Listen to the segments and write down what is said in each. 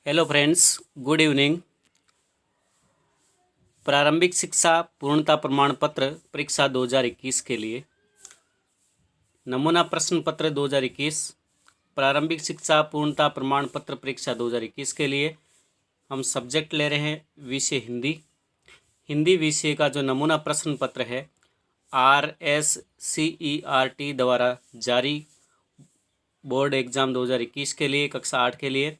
Hello friends, good evening. प्रारंभिक शिक्षा पूर्णता प्रमाण पत्र परीक्षा 2021 के लिए नमूना प्रश्न पत्र 2021 प्रारंभिक शिक्षा पूर्णता प्रमाण पत्र परीक्षा 2021 के लिए हम सब्जेक्ट ले रहे हैं विषय हिंदी। हिंदी विषय का जो नमूना प्रश्न पत्र है RSCERT द्वारा जारी बोर्ड एग्ज़ाम 2021 के लिए कक्षा 8 के लिए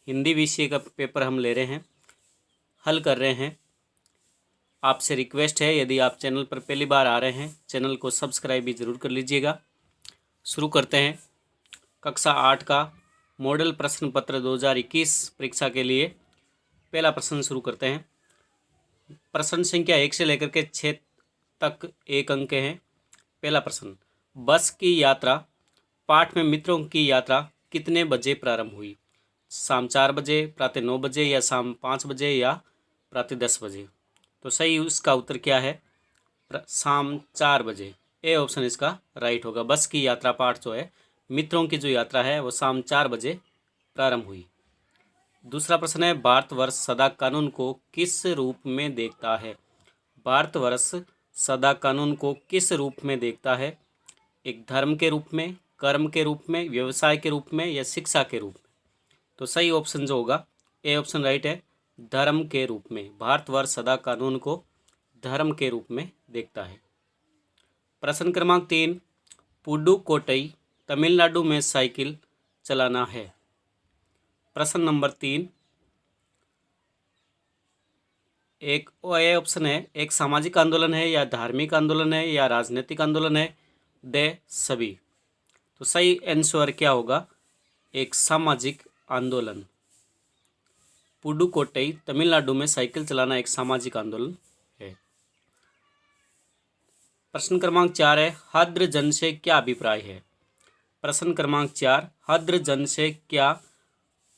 हिंदी विषय का पेपर हम ले रहे हैं, हल कर रहे हैं। आपसे रिक्वेस्ट है, यदि आप चैनल पर पहली बार आ रहे हैं चैनल को सब्सक्राइब भी ज़रूर कर लीजिएगा। शुरू करते हैं। कक्षा 8 का मॉडल प्रश्न पत्र 2021 परीक्षा के लिए पहला प्रश्न शुरू करते हैं। प्रश्न संख्या 1 से लेकर के 6 तक 1 अंक के हैं। पहला प्रश्न, बस की यात्रा पाठ में मित्रों की यात्रा कितने बजे प्रारंभ हुई? शाम 4 बजे, प्रातः 9 बजे या शाम 5 बजे या प्रातः 10 बजे? तो सही उसका उत्तर क्या है? शाम 4 बजे। ए ऑप्शन इसका राइट होगा। बस की यात्रा पाठ जो है मित्रों की जो यात्रा है वो शाम 4 बजे प्रारंभ हुई। दूसरा प्रश्न है, भारतवर्ष सदा कानून को किस रूप में देखता है? भारतवर्ष सदा कानून को किस रूप में देखता है? एक धर्म के रूप में, कर्म के रूप में, व्यवसाय के रूप में या शिक्षा के रूप में? तो सही ऑप्शन जो होगा ए ऑप्शन राइट है, धर्म के रूप में। भारतवर्ष सदा कानून को धर्म के रूप में देखता है। प्रश्न क्रमांक 3, पुडुकोट्टई तमिलनाडु में साइकिल चलाना है। प्रश्न नंबर 3, एक ए ऑप्शन है, एक सामाजिक आंदोलन है या धार्मिक आंदोलन है या राजनीतिक आंदोलन है? दे सभी। तो सही आंसर क्या होगा? एक सामाजिक आंदोलन। पुडुकोट्टई तमिलनाडु में साइकिल चलाना एक सामाजिक आंदोलन है। प्रश्न क्रमांक 4 है, हद्र जन से क्या अभिप्राय है? प्रश्न क्रमांक 4, हद्र जन से क्या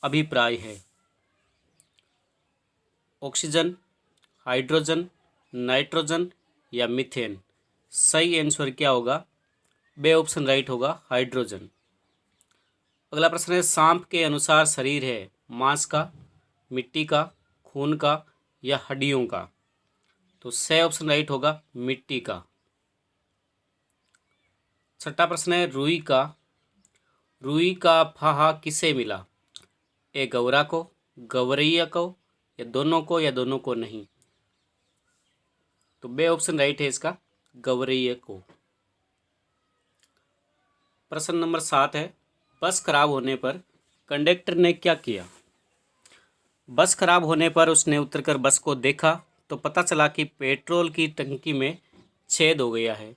अभिप्राय है? ऑक्सीजन, हाइड्रोजन, नाइट्रोजन या मीथेन? सही आंसर क्या होगा? बे ऑप्शन राइट होगा, हाइड्रोजन। अगला प्रश्न है, सांप के अनुसार शरीर है मांस का, मिट्टी का, खून का या हड्डियों का? तो सही ऑप्शन राइट होगा, मिट्टी का। छठा प्रश्न है, रुई का फाहा किसे मिला? ए गौरा को, गौरैया को या दोनों को नहीं? तो बे ऑप्शन राइट है इसका, गौरैया को। प्रश्न नंबर 7 है, बस खराब होने पर कंडक्टर ने क्या किया? बस खराब होने पर उसने उतरकर बस को देखा तो पता चला कि पेट्रोल की टंकी में छेद हो गया है।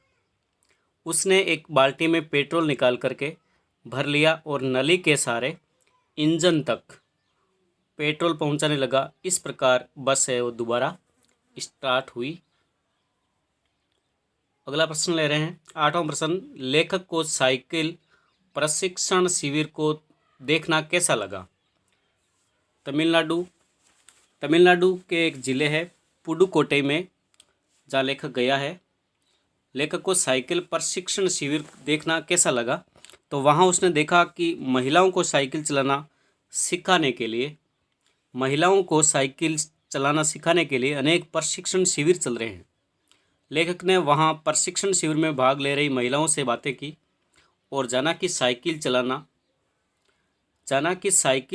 उसने एक बाल्टी में पेट्रोल निकाल करके भर लिया और नली के सहारे इंजन तक पेट्रोल पहुंचाने लगा। इस प्रकार बस है वो दोबारा स्टार्ट हुई। अगला प्रश्न ले रहे हैं, 8वां प्रश्न, लेखक को साइकिल प्रशिक्षण शिविर को देखना कैसा लगा? तमिलनाडु के एक ज़िले है पुडुकोट्टई में जहाँ लेखक गया है। लेखक को साइकिल प्रशिक्षण शिविर देखना कैसा लगा? तो वहाँ उसने देखा कि महिलाओं को साइकिल चलाना सिखाने के लिए अनेक प्रशिक्षण शिविर चल रहे हैं। लेखक ने वहाँ प्रशिक्षण शिविर में भाग ले रही महिलाओं से बातें की और जाना कि साइकिल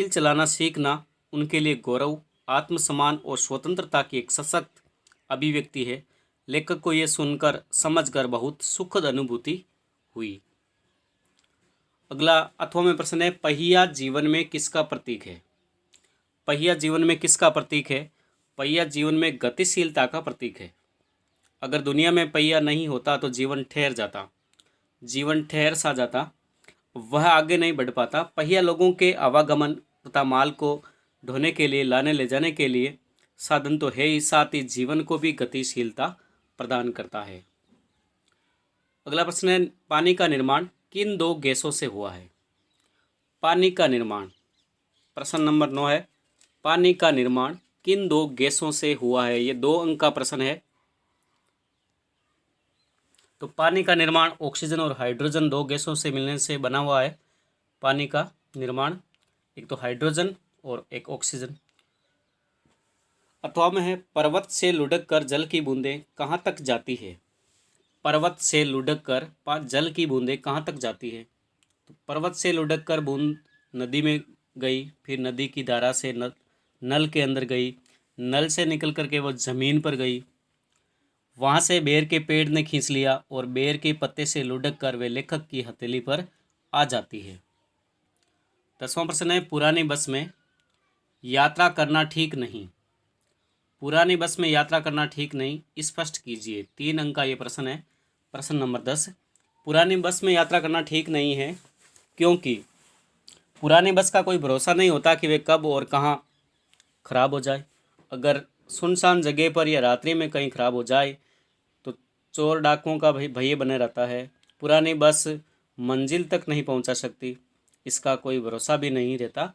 चलाना सीखना उनके लिए गौरव, आत्मसम्मान और स्वतंत्रता की एक सशक्त अभिव्यक्ति है। लेखक को यह सुनकर समझकर बहुत सुखद अनुभूति हुई। अगला 8वां प्रश्न है, पहिया जीवन में किसका प्रतीक है? पहिया जीवन में किसका प्रतीक है? पहिया जीवन में गतिशीलता का प्रतीक है। अगर दुनिया में पहिया नहीं होता तो जीवन ठहर सा जाता, वह आगे नहीं बढ़ पाता। पहिया लोगों के आवागमन तथा माल को ढोने के लिए, लाने ले जाने के लिए साधन तो है ही, साथ ही जीवन को भी गतिशीलता प्रदान करता है। अगला प्रश्न है, पानी का निर्माण किन 2 गैसों से हुआ है? पानी का निर्माण, प्रश्न नंबर 9 है, पानी का निर्माण किन 2 गैसों से हुआ है? ये 2 अंक का प्रश्न है। तो पानी का निर्माण ऑक्सीजन और हाइड्रोजन 2 गैसों से मिलने से बना हुआ है। पानी का निर्माण एक तो हाइड्रोजन और एक ऑक्सीजन। अथवा में है पर्वत से लुढ़क कर जल की बूंदें कहाँ तक जाती है। पर्वत से लुढ़क कर जल की बूंदें कहाँ तक जाती है। तो पर्वत से लुढ़क कर बूंद नदी में गई, फिर नदी की धारा से नल के अंदर गई, नल से निकल कर के वो ज़मीन पर गई, वहाँ से बेर के पेड़ ने खींच लिया और बेर के पत्ते से लुढ़क कर वे लेखक की हथेली पर आ जाती है। 10वां प्रश्न है पुरानी बस में यात्रा करना ठीक नहीं। पुरानी बस में यात्रा करना ठीक नहीं, स्पष्ट कीजिए। 3 अंक का ये प्रश्न है। प्रश्न नंबर 10, पुरानी बस में यात्रा करना ठीक नहीं है क्योंकि पुरानी बस का कोई भरोसा नहीं होता कि वे कब और कहाँ खराब हो जाए। अगर सुनसान जगह पर या रात्रि में कहीं खराब हो जाए तो चोर डाकुओं का भय बने रहता है। पुरानी बस मंजिल तक नहीं पहुंचा सकती, इसका कोई भरोसा भी नहीं रहता,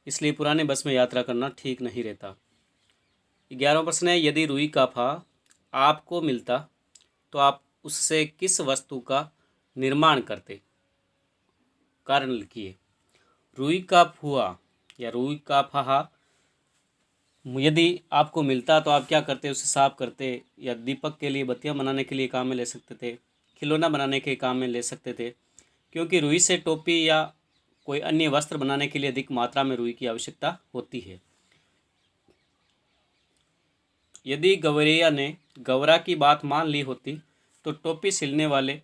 इसलिए पुरानी बस में यात्रा करना ठीक नहीं रहता। 11वां प्रश्न है यदि रुई का फा आपको मिलता तो आप उससे किस वस्तु का निर्माण करते। कारण लिखिए। रुई का फुआ या रुई का फहा यदि आपको मिलता तो आप क्या करते, उसे साफ करते या दीपक के लिए, बत्तियां बनाने के लिए काम में ले सकते थे, खिलौना बनाने के काम में ले सकते थे, क्योंकि रुई से टोपी या कोई अन्य वस्त्र बनाने के लिए अधिक मात्रा में रुई की आवश्यकता होती है। यदि गवरैया ने गौरा की बात मान ली होती तो टोपी सिलने वाले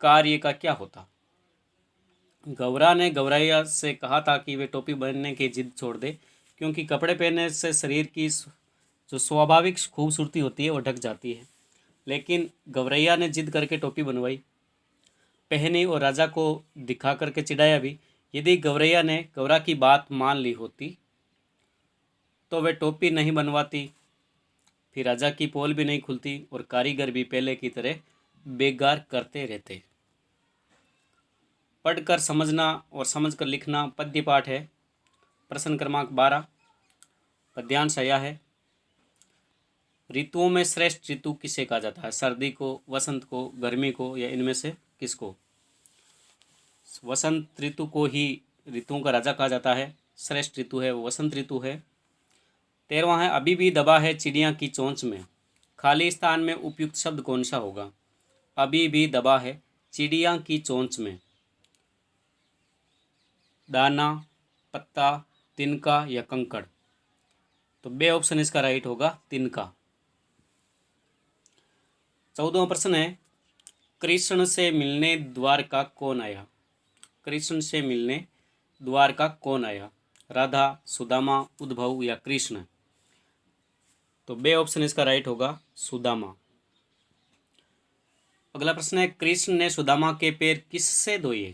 कार्य का क्या होता। गौरा ने गौरैया से कहा था कि वे टोपी बनने की जिद छोड़ दे, क्योंकि कपड़े पहनने से शरीर की जो स्वाभाविक खूबसूरती होती है वो ढक जाती है। लेकिन गौरैया ने जिद करके टोपी बनवाई, पहनी और राजा को दिखा करके चिढ़ाया भी। यदि गौरैया ने गौरा की बात मान ली होती तो वे टोपी नहीं बनवाती, फिर राजा की पोल भी नहीं खुलती और कारीगर भी पहले की तरह बेगार करते रहते। पढ़कर समझना और समझकर लिखना पद्य पाठ है। प्रश्न क्रमांक 12 पद्यांश आया है। ऋतुओं में श्रेष्ठ ऋतु किसे कहा जाता है। सर्दी को, वसंत को, गर्मी को, या इनमें से किसको। वसंत ऋतु को ही ऋतुओं का राजा कहा जाता है। श्रेष्ठ ऋतु है वो वसंत ऋतु है। 13वां है अभी भी दबा है चिड़िया की चोंच में। खाली स्थान में उपयुक्त शब्द कौन सा होगा। अभी भी दबा है चिड़िया की चोंच में। दाना, पत्ता, तिनका या कंकड़। तो बे ऑप्शन इसका राइट होगा तिनका। 14वां प्रश्न है कृष्ण से मिलने द्वारका कौन आया। कृष्ण से मिलने द्वारका कौन आया। राधा, सुदामा, उद्धव या कृष्ण। तो बे ऑप्शन इसका राइट होगा सुदामा। अगला प्रश्न है कृष्ण ने सुदामा के पैर किससे धोए।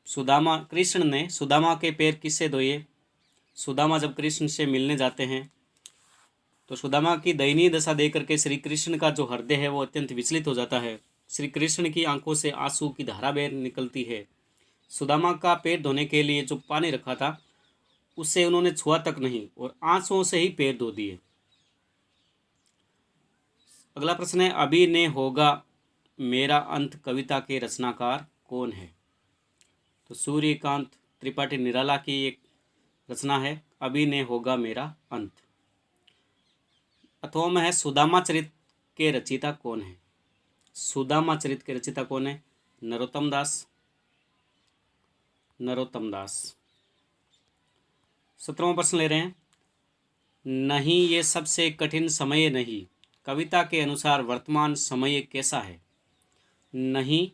कृष्ण ने सुदामा के पैर किससे धोए। सुदामा जब कृष्ण से मिलने जाते हैं तो सुदामा की दयनीय दशा देख करके श्री कृष्ण का जो हृदय है वो अत्यंत विचलित हो जाता है। श्री कृष्ण की आंखों से आंसू की धारा बह निकलती है। सुदामा का पैर धोने के लिए जो पानी रखा था उससे उन्होंने छुआ तक नहीं और आंसुओं से ही पैर धो दिए। अगला प्रश्न है अभी ने होगा मेरा अंत कविता के रचनाकार कौन है। तो सूर्यकांत त्रिपाठी निराला की एक रचना है अभी ने होगा मेरा अंत। अथवा में है सुदामा चरित के रचयिता कौन है। सुदामा चरित के रचयिता कौन है। नरोत्तम दास। 17वां प्रश्न ले रहे हैं नहीं ये सबसे कठिन समय नहीं, कविता के अनुसार वर्तमान समय कैसा है। नहीं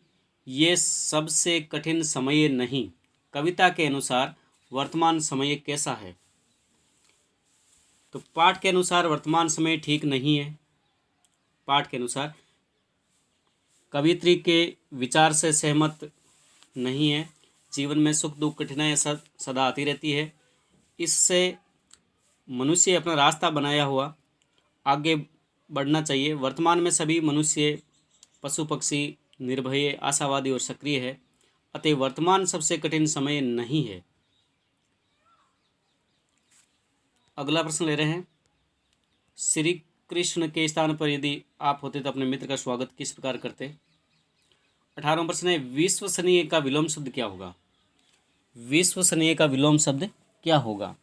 ये सबसे कठिन समय नहीं, कविता के अनुसार वर्तमान समय कैसा है। तो पाठ के अनुसार वर्तमान समय ठीक नहीं है। पाठ के अनुसार कवित्री के विचार से सहमत नहीं है। जीवन में सुख दुख कठिनाइयाँ सदा आती रहती है, इससे मनुष्य अपना रास्ता बनाया हुआ आगे बढ़ना चाहिए। वर्तमान में सभी मनुष्य पशु पक्षी निर्भय, आशावादी और सक्रिय है, अतः वर्तमान सबसे कठिन समय नहीं है। अगला प्रश्न ले रहे हैं श्री कृष्ण के स्थान पर यदि आप होते तो अपने मित्र का स्वागत किस प्रकार करते। 18वां प्रश्न है विश्वसनीय का विलोम शब्द क्या होगा। विश्वसनीय का विलोम शब्द क्या होगा?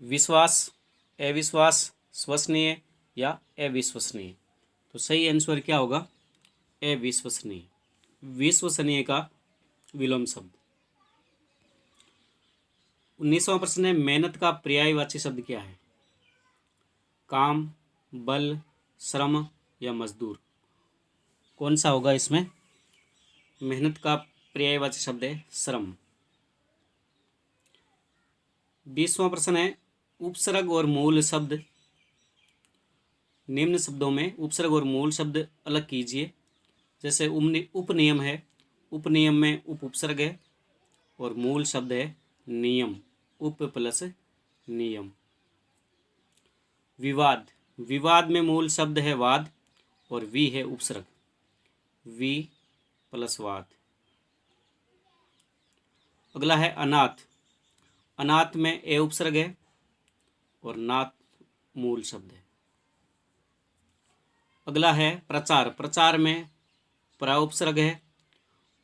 विश्वास, अविश्वास, विश्वसनीय या अविश्वसनीय? तो सही आंसर क्या होगा? अविश्वसनीय। विश्वसनीय का विलोम शब्द। 19वां प्रश्न है, मेहनत का पर्यायवाची शब्द क्या है? काम, बल, श्रम या मजदूर? कौन सा होगा इसमें? मेहनत का पर्यायवाची शब्द है श्रम। 20वां प्रश्न है, उपसर्ग और मूल शब्द, निम्न शब्दों में उपसर्ग और मूल शब्द अलग कीजिए। जैसे उपनियम है, उपनियम में उप उपसर्ग है और मूल शब्द है नियम, उप प्लस नियम। विवाद, विवाद में मूल शब्द है वाद और वी है उपसर्ग, वी प्लस वाद। अगला है अनाथ, अनाथ में ए उपसर्ग है और नाथ मूल शब्द है। अगला है प्रचार, प्रचार में प्रा उपसर्ग है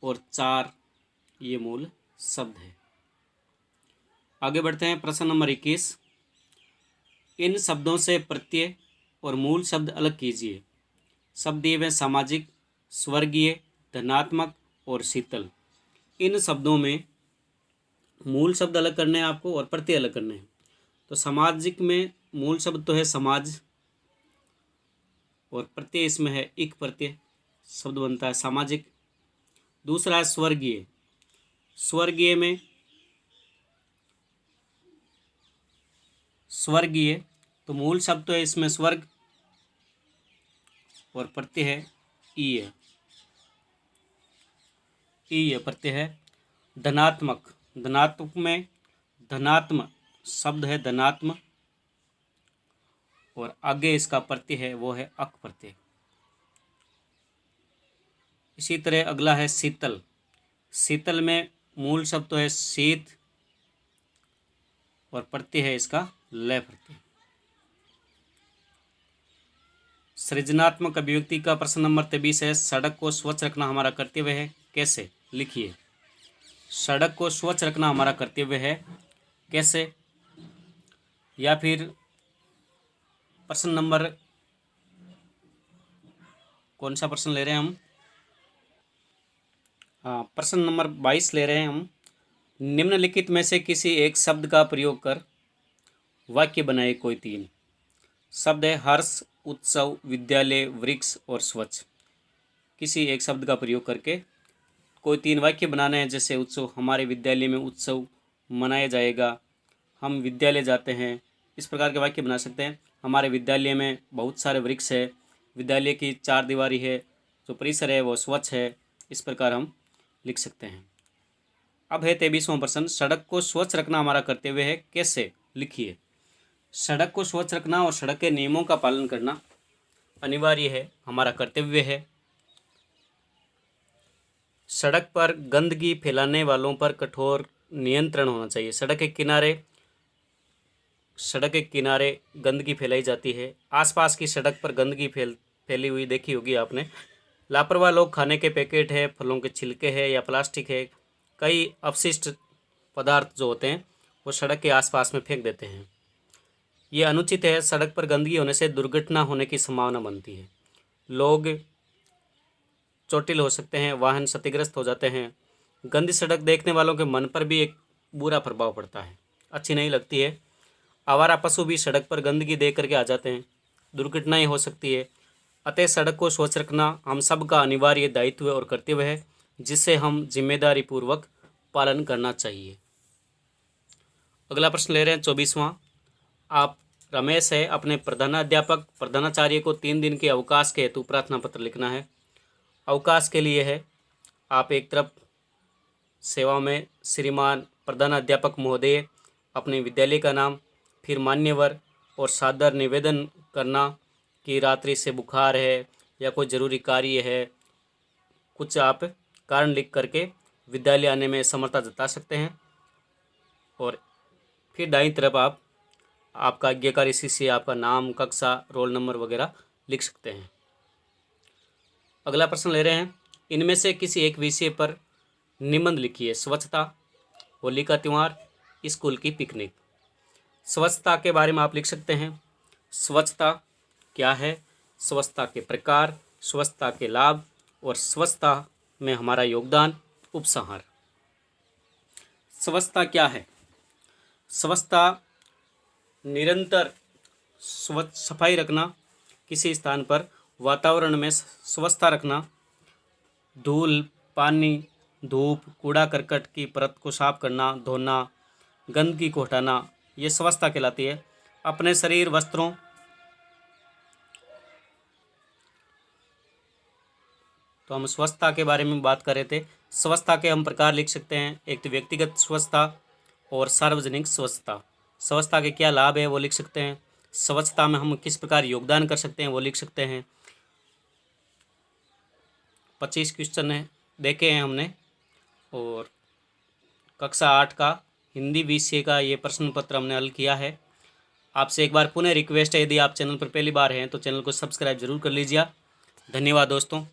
और चार ये मूल शब्द है। आगे बढ़ते हैं, प्रश्न नंबर 21। इन शब्दों से प्रत्यय और मूल शब्द अलग कीजिए। शब्द दिए हुए सामाजिक, स्वर्गीय, धनात्मक और शीतल। इन शब्दों में मूल शब्द अलग करने हैं आपको और प्रत्यय अलग करने हैं। तो सामाजिक में मूल शब्द तो है समाज और प्रत्यय इसमें है इक प्रत्यय, शब्द बनता है सामाजिक। दूसरा है स्वर्गीय, स्वर्गीय में स्वर्गीय तो मूल शब्द तो है इसमें स्वर्ग और प्रत्यय है ईय, ईय प्रत्यय है। धनात्मक, धनात्मक में धनात्म शब्द है धनात्म और आगे इसका प्रत्यय है वो है अक प्रत्यय। इसी तरह अगला है शीतल, शीतल में मूल शब्द तो है शीत और प्रत्यय है इसका लय प्रत्यय। सृजनात्मक अभिव्यक्ति का प्रश्न नंबर 23 है, सड़क को स्वच्छ रखना हमारा कर्तव्य है, कैसे? लिखिए। सड़क को स्वच्छ रखना हमारा कर्तव्य है, कैसे? या फिर प्रश्न नंबर, कौन सा प्रश्न ले रहे हैं हम? हाँ, प्रश्न नंबर 22 ले रहे हैं हम। निम्नलिखित में से किसी एक शब्द का प्रयोग कर वाक्य बनाए कोई तीन। शब्द है हर्ष, उत्सव, विद्यालय, वृक्ष और स्वच्छ। किसी एक शब्द का प्रयोग करके कोई तीन वाक्य बनाने हैं। जैसे उत्सव, हमारे विद्यालय में उत्सव मनाया जाएगा, हम विद्यालय जाते हैं, इस प्रकार के वाक्य बना सकते हैं। हमारे विद्यालय में बहुत सारे वृक्ष है, विद्यालय की चार दीवारी है, जो परिसर है वो स्वच्छ है, इस प्रकार हम लिख सकते हैं। अब है 23वां प्रश्न, सड़क को स्वच्छ रखना हमारा कर्तव्य है, कैसे? लिखिए। सड़क को स्वच्छ रखना और सड़क के नियमों का पालन करना अनिवार्य है, हमारा कर्तव्य है। सड़क पर गंदगी फैलाने वालों पर कठोर नियंत्रण होना चाहिए। सड़क के किनारे गंदगी फैलाई जाती है, आसपास की सड़क पर गंदगी फैली हुई देखी होगी आपने। लापरवाह लोग खाने के पैकेट है, फलों के छिलके है या प्लास्टिक है, कई अपशिष्ट पदार्थ जो होते हैं वो सड़क के आसपास में फेंक देते हैं। ये अनुचित है। सड़क पर गंदगी होने से दुर्घटना होने की संभावना बनती है, लोग चोटिल हो सकते हैं, वाहन क्षतिग्रस्त हो जाते हैं। गंदी सड़क देखने वालों के मन पर भी एक बुरा प्रभाव पड़ता है, अच्छी नहीं लगती है। आवारा पशु भी सड़क पर गंदगी देख करके आ जाते हैं, दुर्घटनाएं हो सकती है। अतः सड़क को स्वच्छ रखना हम सब का अनिवार्य दायित्व और कर्तव्य है, जिससे हम जिम्मेदारी पूर्वक पालन करना चाहिए। अगला प्रश्न ले रहे हैं 24वां। आप रमेश है, अपने प्रधानाचार्य को 3 दिन के अवकाश के हेतु प्रार्थना पत्र लिखना है। अवकाश के लिए है, आप एक तरफ सेवा में श्रीमान प्रधानाध्यापक महोदय, अपने विद्यालय का नाम, फिर मान्यवर और सादर निवेदन करना कि रात्रि से बुखार है या कोई ज़रूरी कार्य है, कुछ आप कारण लिख करके विद्यालय आने में समर्था जता सकते हैं। और फिर दाईं तरफ आप आपका आज्ञाकारी शिष्य, आपका नाम, कक्षा, रोल नंबर वगैरह लिख सकते हैं। अगला प्रश्न ले रहे हैं, इनमें से किसी एक विषय पर निबंध लिखिए। स्वच्छता, होली का त्यौहार, स्कूल की पिकनिक। स्वच्छता के बारे में आप लिख सकते हैं। स्वच्छता क्या है, स्वच्छता के प्रकार, स्वच्छता के लाभ और स्वच्छता में हमारा योगदान। उपसंहार। स्वच्छता क्या है? स्वच्छता निरंतर स्वच्छ सफाई रखना, किसी स्थान पर वातावरण में स्वच्छता रखना, धूल, पानी, धूप, कूड़ा करकट की परत को साफ करना, धोना, गंदगी को हटाना, ये स्वच्छता कहलाती है। अपने शरीर, वस्त्रों, तो हम स्वच्छता के बारे में बात कर रहे थे। स्वच्छता के हम प्रकार लिख सकते हैं। एक तो व्यक्तिगत स्वच्छता और सार्वजनिक स्वच्छता। स्वच्छता के क्या लाभ है वो लिख सकते हैं। स्वच्छता में हम किस प्रकार योगदान कर सकते हैं वो लिख सकते हैं। 25 क्वेश्चन है देखे हैं हमने और कक्षा 8 का हिंदी विषय का ये प्रश्न पत्र हमने हल किया है। आपसे एक बार पुनः रिक्वेस्ट है, यदि आप चैनल पर पहली बार हैं तो चैनल को सब्सक्राइब जरूर कर लीजिए। धन्यवाद दोस्तों।